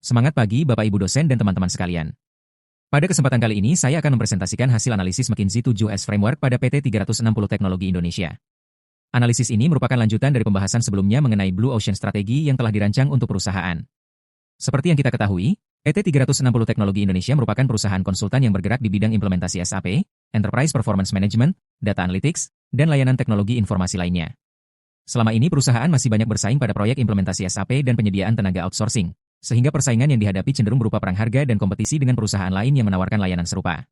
Semangat pagi Bapak Ibu dosen dan teman-teman sekalian. Pada kesempatan kali ini saya akan mempresentasikan hasil analisis McKinsey 7S Framework pada PT 360 Teknologi Indonesia. Analisis ini merupakan lanjutan dari pembahasan sebelumnya mengenai Blue Ocean Strategi yang telah dirancang untuk perusahaan. Seperti yang kita ketahui, PT 360 Teknologi Indonesia merupakan perusahaan konsultan yang bergerak di bidang implementasi SAP, Enterprise Performance Management, Data Analytics, dan layanan teknologi informasi lainnya. Selama ini perusahaan masih banyak bersaing pada proyek implementasi SAP dan penyediaan tenaga outsourcing, sehingga persaingan yang dihadapi cenderung berupa perang harga dan kompetisi dengan perusahaan lain yang menawarkan layanan serupa.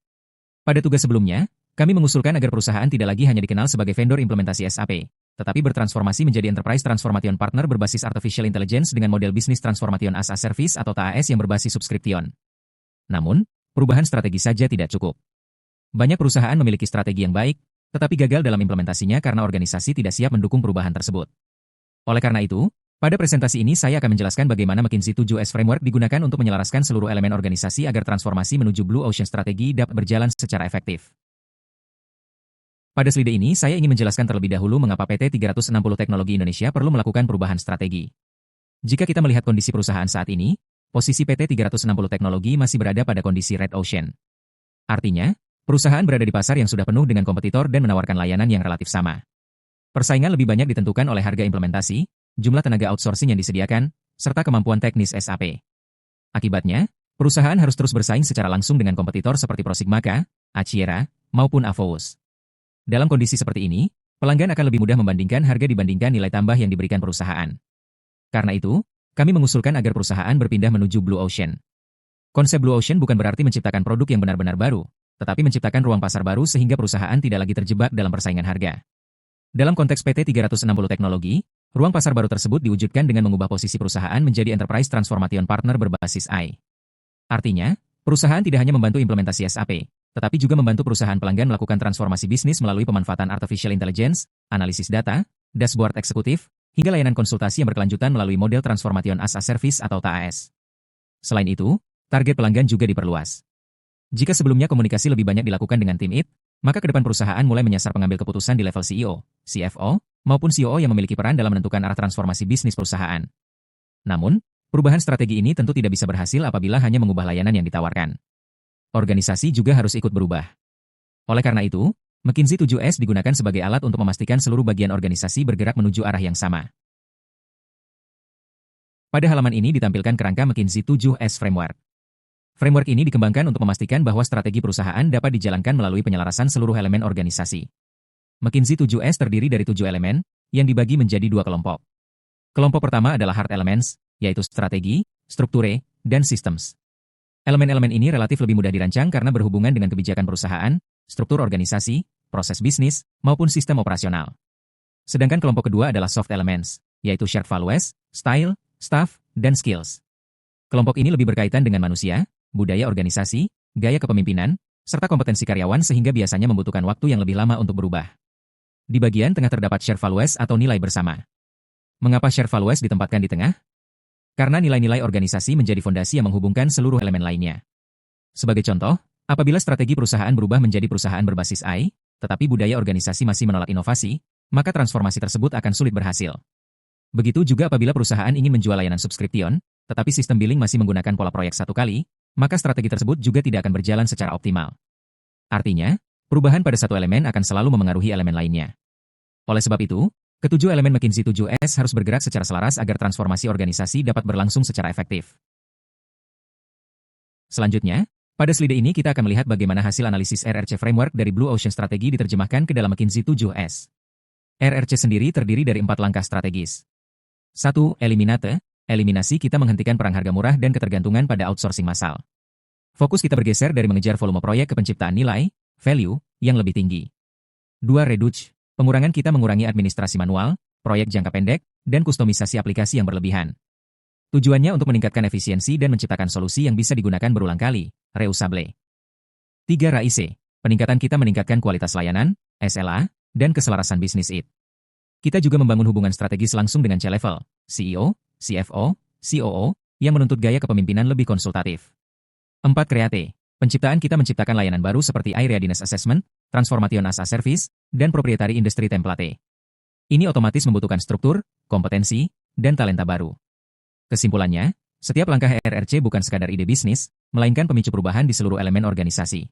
Pada tugas sebelumnya, kami mengusulkan agar perusahaan tidak lagi hanya dikenal sebagai vendor implementasi SAP, tetapi bertransformasi menjadi Enterprise Transformation Partner berbasis Artificial Intelligence dengan model bisnis Transformation as a Service atau TaaS yang berbasis subskription. Namun, perubahan strategi saja tidak cukup. Banyak perusahaan memiliki strategi yang baik, tetapi gagal dalam implementasinya karena organisasi tidak siap mendukung perubahan tersebut. Oleh karena itu, pada presentasi ini saya akan menjelaskan bagaimana McKinsey 7S Framework digunakan untuk menyelaraskan seluruh elemen organisasi agar transformasi menuju Blue Ocean Strategi dapat berjalan secara efektif. Pada slide ini saya ingin menjelaskan terlebih dahulu mengapa PT 360 Teknologi Indonesia perlu melakukan perubahan strategi. Jika kita melihat kondisi perusahaan saat ini, posisi PT 360 Teknologi masih berada pada kondisi Red Ocean. Artinya, perusahaan berada di pasar yang sudah penuh dengan kompetitor dan menawarkan layanan yang relatif sama. Persaingan lebih banyak ditentukan oleh harga implementasi, jumlah tenaga outsourcing yang disediakan, serta kemampuan teknis SAP. Akibatnya, perusahaan harus terus bersaing secara langsung dengan kompetitor seperti Prosigmaka, Aciera, maupun Avous. Dalam kondisi seperti ini, pelanggan akan lebih mudah membandingkan harga dibandingkan nilai tambah yang diberikan perusahaan. Karena itu, kami mengusulkan agar perusahaan berpindah menuju Blue Ocean. Konsep Blue Ocean bukan berarti menciptakan produk yang benar-benar baru, tetapi menciptakan ruang pasar baru sehingga perusahaan tidak lagi terjebak dalam persaingan harga. Dalam konteks PT 360 Teknologi, ruang pasar baru tersebut diwujudkan dengan mengubah posisi perusahaan menjadi Enterprise Transformation Partner berbasis AI. Artinya, perusahaan tidak hanya membantu implementasi SAP, tetapi juga membantu perusahaan pelanggan melakukan transformasi bisnis melalui pemanfaatan Artificial Intelligence, analisis data, dashboard eksekutif, hingga layanan konsultasi yang berkelanjutan melalui model Transformation as a Service atau TaaS. Selain itu, target pelanggan juga diperluas. Jika sebelumnya komunikasi lebih banyak dilakukan dengan tim IT, maka ke depan perusahaan mulai menyasar pengambil keputusan di level CEO, CFO, maupun COO yang memiliki peran dalam menentukan arah transformasi bisnis perusahaan. Namun, perubahan strategi ini tentu tidak bisa berhasil apabila hanya mengubah layanan yang ditawarkan. Organisasi juga harus ikut berubah. Oleh karena itu, McKinsey 7S digunakan sebagai alat untuk memastikan seluruh bagian organisasi bergerak menuju arah yang sama. Pada halaman ini ditampilkan kerangka McKinsey 7S Framework. Framework ini dikembangkan untuk memastikan bahwa strategi perusahaan dapat dijalankan melalui penyelarasan seluruh elemen organisasi. McKinsey 7S terdiri dari 7 elemen, yang dibagi menjadi 2 kelompok. Kelompok pertama adalah hard elements, yaitu strategi, strukture, dan systems. Elemen-elemen ini relatif lebih mudah dirancang karena berhubungan dengan kebijakan perusahaan, struktur organisasi, proses bisnis, maupun sistem operasional. Sedangkan kelompok kedua adalah soft elements, yaitu shared values, style, staff, dan skills. Kelompok ini lebih berkaitan dengan manusia, budaya organisasi, gaya kepemimpinan, serta kompetensi karyawan sehingga biasanya membutuhkan waktu yang lebih lama untuk berubah. Di bagian tengah terdapat share values atau nilai bersama. Mengapa share values ditempatkan di tengah? Karena nilai-nilai organisasi menjadi fondasi yang menghubungkan seluruh elemen lainnya. Sebagai contoh, apabila strategi perusahaan berubah menjadi perusahaan berbasis AI, tetapi budaya organisasi masih menolak inovasi, maka transformasi tersebut akan sulit berhasil. Begitu juga apabila perusahaan ingin menjual layanan subskription, tetapi sistem billing masih menggunakan pola proyek satu kali, maka strategi tersebut juga tidak akan berjalan secara optimal. Artinya, perubahan pada satu elemen akan selalu memengaruhi elemen lainnya. Oleh sebab itu, ketujuh elemen McKinsey 7S harus bergerak secara selaras agar transformasi organisasi dapat berlangsung secara efektif. Selanjutnya, pada slide ini kita akan melihat bagaimana hasil analisis RRC Framework dari Blue Ocean Strategi diterjemahkan ke dalam McKinsey 7S. RRC sendiri terdiri dari 4 langkah strategis. 1. Eliminate. Eliminasi kita menghentikan perang harga murah dan ketergantungan pada outsourcing massal. Fokus kita bergeser dari mengejar volume proyek ke penciptaan nilai, value, yang lebih tinggi. 2. Reduce. Pengurangan kita mengurangi administrasi manual, proyek jangka pendek, dan kustomisasi aplikasi yang berlebihan. Tujuannya untuk meningkatkan efisiensi dan menciptakan solusi yang bisa digunakan berulang kali, reusable. 3. Raise. Peningkatan kita meningkatkan kualitas layanan, SLA, dan keselarasan bisnis IT. Kita juga membangun hubungan strategis langsung dengan C-level, CEO, CFO, COO, yang menuntut gaya kepemimpinan lebih konsultatif. 4. Create. Penciptaan kita menciptakan layanan baru seperti AI Readiness Assessment, Transformation as a Service, dan Proprietary Industry Template. Ini otomatis membutuhkan struktur, kompetensi, dan talenta baru. Kesimpulannya, Setiap langkah RRC bukan sekadar ide bisnis, melainkan pemicu perubahan di seluruh elemen organisasi.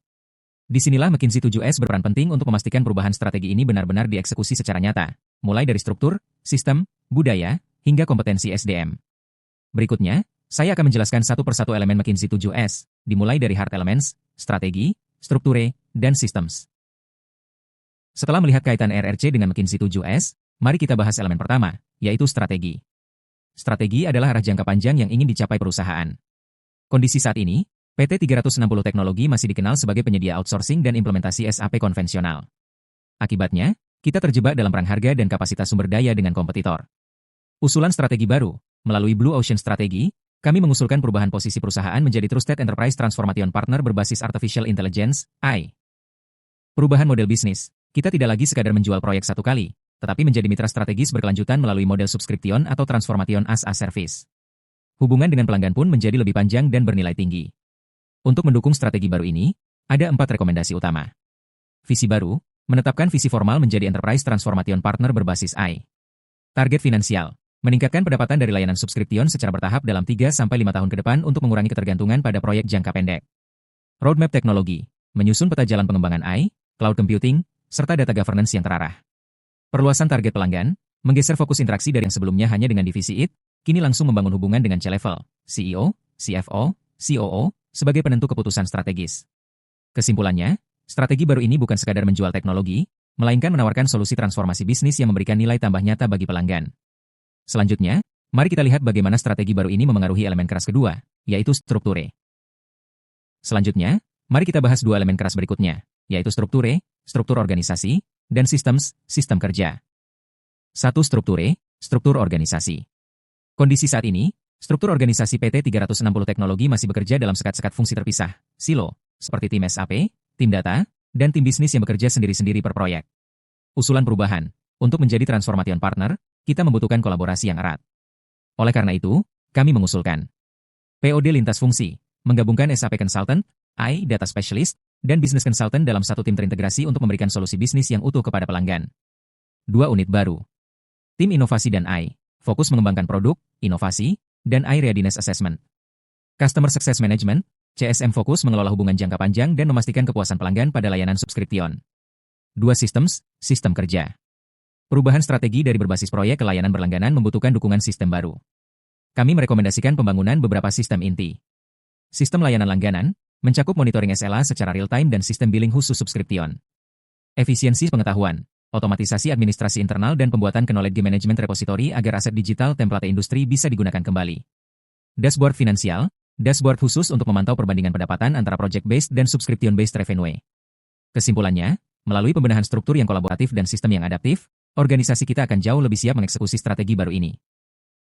Disinilah McKinsey 7S berperan penting untuk memastikan perubahan strategi ini benar-benar dieksekusi secara nyata, mulai dari struktur, sistem, budaya, hingga kompetensi SDM. Berikutnya, saya akan menjelaskan satu persatu elemen McKinsey 7S, dimulai dari hard elements, strategi, strukture, dan systems. Setelah melihat kaitan RRC dengan McKinsey 7S, mari kita bahas elemen pertama, yaitu strategi. Strategi adalah arah jangka panjang yang ingin dicapai perusahaan. Kondisi saat ini, PT 360 Teknologi masih dikenal sebagai penyedia outsourcing dan implementasi SAP konvensional. Akibatnya, kita terjebak dalam perang harga dan kapasitas sumber daya dengan kompetitor. Usulan strategi baru, melalui Blue Ocean Strategy, kami mengusulkan perubahan posisi perusahaan menjadi Trusted Enterprise Transformation Partner berbasis Artificial Intelligence, AI. Perubahan model bisnis, kita tidak lagi sekadar menjual proyek satu kali, tetapi menjadi mitra strategis berkelanjutan melalui model subscription atau transformation as a service. Hubungan dengan pelanggan pun menjadi lebih panjang dan bernilai tinggi. Untuk mendukung strategi baru ini, ada 4 rekomendasi utama. Visi baru, menetapkan visi formal menjadi Enterprise Transformation Partner berbasis AI. Target finansial, meningkatkan pendapatan dari layanan subscription secara bertahap dalam 3-5 tahun ke depan untuk mengurangi ketergantungan pada proyek jangka pendek. Roadmap teknologi, menyusun peta jalan pengembangan AI, cloud computing, serta data governance yang terarah. Perluasan target pelanggan, menggeser fokus interaksi dari yang sebelumnya hanya dengan divisi IT, kini langsung membangun hubungan dengan C-level, CEO, CFO, COO, sebagai penentu keputusan strategis. Kesimpulannya, strategi baru ini bukan sekadar menjual teknologi, melainkan menawarkan solusi transformasi bisnis yang memberikan nilai tambah nyata bagi pelanggan. Selanjutnya, mari kita lihat bagaimana strategi baru ini memengaruhi elemen keras kedua, yaitu strukture. Selanjutnya, mari kita bahas 2 elemen keras berikutnya, yaitu strukture, struktur organisasi, dan sistem kerja. 1. Strukture, struktur organisasi. Kondisi saat ini, struktur organisasi PT 360 Teknologi masih bekerja dalam sekat-sekat fungsi terpisah, silo, seperti tim SAP, tim data, dan tim bisnis yang bekerja sendiri-sendiri per proyek. Usulan perubahan, untuk menjadi transformation partner, kita membutuhkan kolaborasi yang erat. Oleh karena itu, kami mengusulkan POD lintas fungsi, menggabungkan SAP Consultant, AI Data Specialist, dan Business Consultant dalam satu tim terintegrasi untuk memberikan solusi bisnis yang utuh kepada pelanggan. 2 unit baru. Tim Inovasi dan AI, fokus mengembangkan produk, inovasi, dan AI Readiness Assessment. Customer Success Management, CSM fokus mengelola hubungan jangka panjang dan memastikan kepuasan pelanggan pada layanan subscription. 2 systems, sistem kerja. Perubahan strategi dari berbasis proyek ke layanan berlangganan membutuhkan dukungan sistem baru. Kami merekomendasikan pembangunan beberapa sistem inti. Sistem layanan langganan, mencakup monitoring SLA secara real-time dan sistem billing khusus subscription. Efisiensi pengetahuan, otomatisasi administrasi internal dan pembuatan knowledge management repository agar aset digital template industri bisa digunakan kembali. Dashboard finansial, dashboard khusus untuk memantau perbandingan pendapatan antara project-based dan subscription-based revenue. Kesimpulannya, melalui pembenahan struktur yang kolaboratif dan sistem yang adaptif, organisasi kita akan jauh lebih siap mengeksekusi strategi baru ini.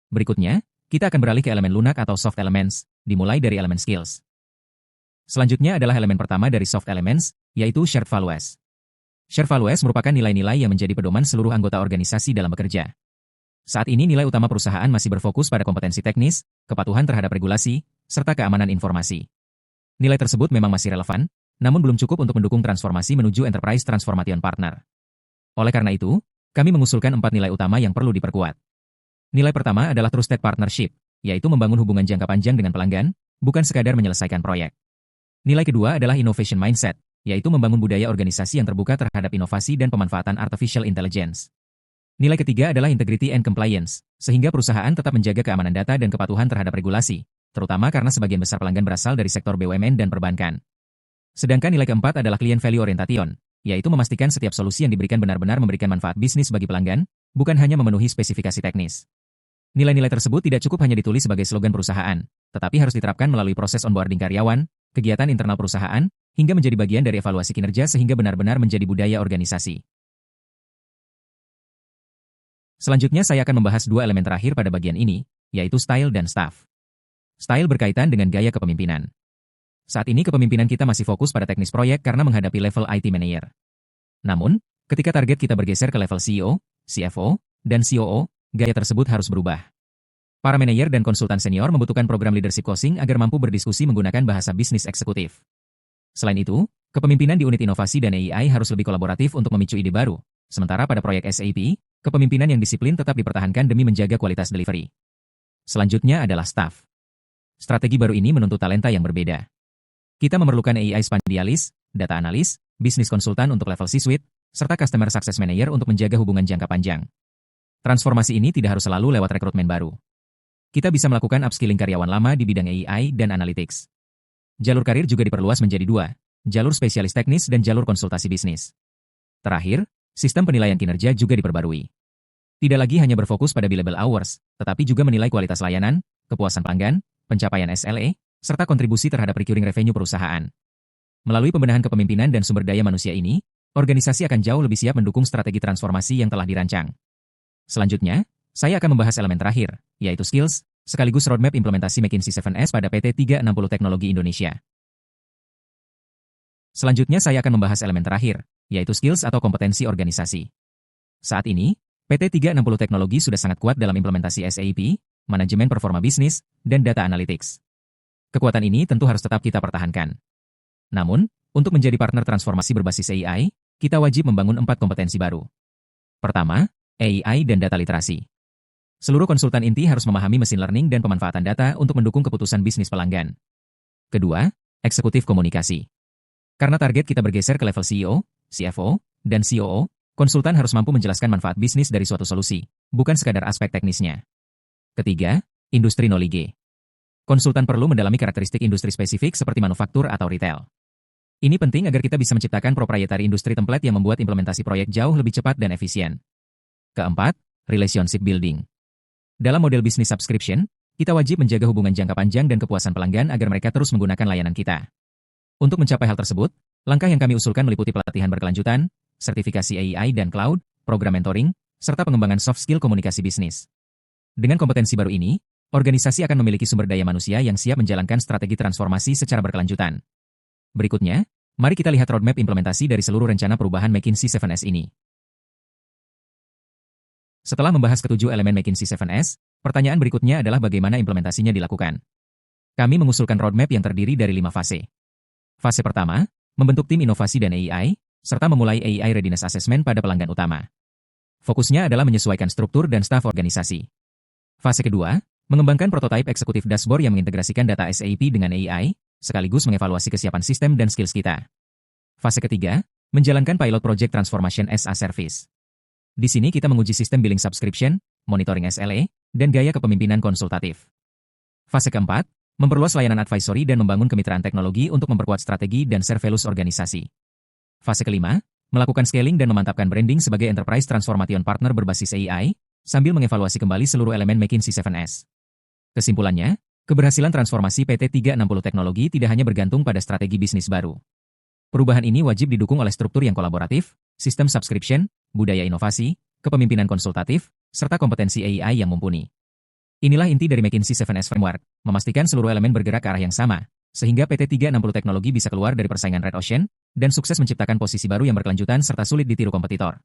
Berikutnya, kita akan beralih ke elemen lunak atau soft elements, dimulai dari elemen skills. Selanjutnya adalah elemen pertama dari soft elements, yaitu shared values. Shared values merupakan nilai-nilai yang menjadi pedoman seluruh anggota organisasi dalam bekerja. Saat ini nilai utama perusahaan masih berfokus pada kompetensi teknis, kepatuhan terhadap regulasi, serta keamanan informasi. Nilai tersebut memang masih relevan, namun belum cukup untuk mendukung transformasi menuju Enterprise Transformation Partner. Oleh karena itu, kami mengusulkan 4 nilai utama yang perlu diperkuat. Nilai pertama adalah Trusted Partnership, yaitu membangun hubungan jangka panjang dengan pelanggan, bukan sekadar menyelesaikan proyek. Nilai kedua adalah Innovation Mindset, yaitu membangun budaya organisasi yang terbuka terhadap inovasi dan pemanfaatan artificial intelligence. Nilai ketiga adalah Integrity and Compliance, sehingga perusahaan tetap menjaga keamanan data dan kepatuhan terhadap regulasi, terutama karena sebagian besar pelanggan berasal dari sektor BUMN dan perbankan. Sedangkan nilai keempat adalah Client Value Orientation, yaitu memastikan setiap solusi yang diberikan benar-benar memberikan manfaat bisnis bagi pelanggan, bukan hanya memenuhi spesifikasi teknis. Nilai-nilai tersebut tidak cukup hanya ditulis sebagai slogan perusahaan, tetapi harus diterapkan melalui proses onboarding karyawan, kegiatan internal perusahaan, hingga menjadi bagian dari evaluasi kinerja sehingga benar-benar menjadi budaya organisasi. Selanjutnya saya akan membahas 2 elemen terakhir pada bagian ini, yaitu style dan staff. Style berkaitan dengan gaya kepemimpinan. Saat ini kepemimpinan kita masih fokus pada teknis proyek karena menghadapi level IT manager. Namun, ketika target kita bergeser ke level CEO, CFO, dan COO, gaya tersebut harus berubah. Para manajer dan konsultan senior membutuhkan program leadership coaching agar mampu berdiskusi menggunakan bahasa bisnis eksekutif. Selain itu, kepemimpinan di unit inovasi dan AI harus lebih kolaboratif untuk memicu ide baru. Sementara pada proyek SAP, kepemimpinan yang disiplin tetap dipertahankan demi menjaga kualitas delivery. Selanjutnya adalah staff. Strategi baru ini menuntut talenta yang berbeda. Kita memerlukan AI Spandialis, data analis, bisnis konsultan untuk level C-suite, serta customer success manager untuk menjaga hubungan jangka panjang. Transformasi ini tidak harus selalu lewat rekrutmen baru. Kita bisa melakukan upskilling karyawan lama di bidang AI dan analytics. Jalur karir juga diperluas menjadi dua, jalur spesialis teknis dan jalur konsultasi bisnis. Terakhir, sistem penilaian kinerja juga diperbarui. Tidak lagi hanya berfokus pada billable hours, tetapi juga menilai kualitas layanan, kepuasan pelanggan, pencapaian SLA, serta kontribusi terhadap recurring revenue perusahaan. Melalui pembenahan kepemimpinan dan sumber daya manusia ini, organisasi akan jauh lebih siap mendukung strategi transformasi yang telah dirancang. Selanjutnya, saya akan membahas elemen terakhir, yaitu skills, sekaligus roadmap implementasi McKinsey 7S pada PT 360 Teknologi Indonesia. Selanjutnya saya akan membahas elemen terakhir, yaitu skills atau kompetensi organisasi. Saat ini, PT 360 Teknologi sudah sangat kuat dalam implementasi SAP, manajemen performa bisnis, dan data analytics. Kekuatan ini tentu harus tetap kita pertahankan. Namun, untuk menjadi partner transformasi berbasis AI, kita wajib membangun 4 kompetensi baru. Pertama, AI dan data literasi. Seluruh konsultan inti harus memahami mesin learning dan pemanfaatan data untuk mendukung keputusan bisnis pelanggan. Kedua, eksekutif komunikasi. Karena target kita bergeser ke level CEO, CFO, dan COO, konsultan harus mampu menjelaskan manfaat bisnis dari suatu solusi, bukan sekadar aspek teknisnya. Ketiga, industri knowledge. Konsultan perlu mendalami karakteristik industri spesifik seperti manufaktur atau retail. Ini penting agar kita bisa menciptakan proprietary industri template yang membuat implementasi proyek jauh lebih cepat dan efisien. Keempat, relationship building. Dalam model bisnis subscription, kita wajib menjaga hubungan jangka panjang dan kepuasan pelanggan agar mereka terus menggunakan layanan kita. Untuk mencapai hal tersebut, langkah yang kami usulkan meliputi pelatihan berkelanjutan, sertifikasi AI dan cloud, program mentoring, serta pengembangan soft skill komunikasi bisnis. Dengan kompetensi baru ini, organisasi akan memiliki sumber daya manusia yang siap menjalankan strategi transformasi secara berkelanjutan. Berikutnya, mari kita lihat roadmap implementasi dari seluruh rencana perubahan McKinsey 7S ini. Setelah membahas ketujuh elemen McKinsey 7S, pertanyaan berikutnya adalah bagaimana implementasinya dilakukan. Kami mengusulkan roadmap yang terdiri dari 5 fase. Fase pertama, membentuk tim inovasi dan AI, serta memulai AI Readiness Assessment pada pelanggan utama. Fokusnya adalah menyesuaikan struktur dan staf organisasi. Fase kedua, mengembangkan prototipe eksekutif dashboard yang mengintegrasikan data SAP dengan AI, sekaligus mengevaluasi kesiapan sistem dan skills kita. Fase ketiga, menjalankan pilot project transformation as a service. Di sini kita menguji sistem billing subscription, monitoring SLA, dan gaya kepemimpinan konsultatif. Fase keempat, memperluas layanan advisory dan membangun kemitraan teknologi untuk memperkuat strategi dan servelus organisasi. Fase kelima, melakukan scaling dan memantapkan branding sebagai enterprise transformation partner berbasis AI, sambil mengevaluasi kembali seluruh elemen McKinsey 7S. Kesimpulannya, keberhasilan transformasi PT 360 Teknologi tidak hanya bergantung pada strategi bisnis baru. Perubahan ini wajib didukung oleh struktur yang kolaboratif, sistem subscription, budaya inovasi, kepemimpinan konsultatif, serta kompetensi AI yang mumpuni. Inilah inti dari McKinsey 7S Framework, memastikan seluruh elemen bergerak ke arah yang sama, sehingga PT 360 Teknologi bisa keluar dari persaingan Red Ocean, dan sukses menciptakan posisi baru yang berkelanjutan serta sulit ditiru kompetitor.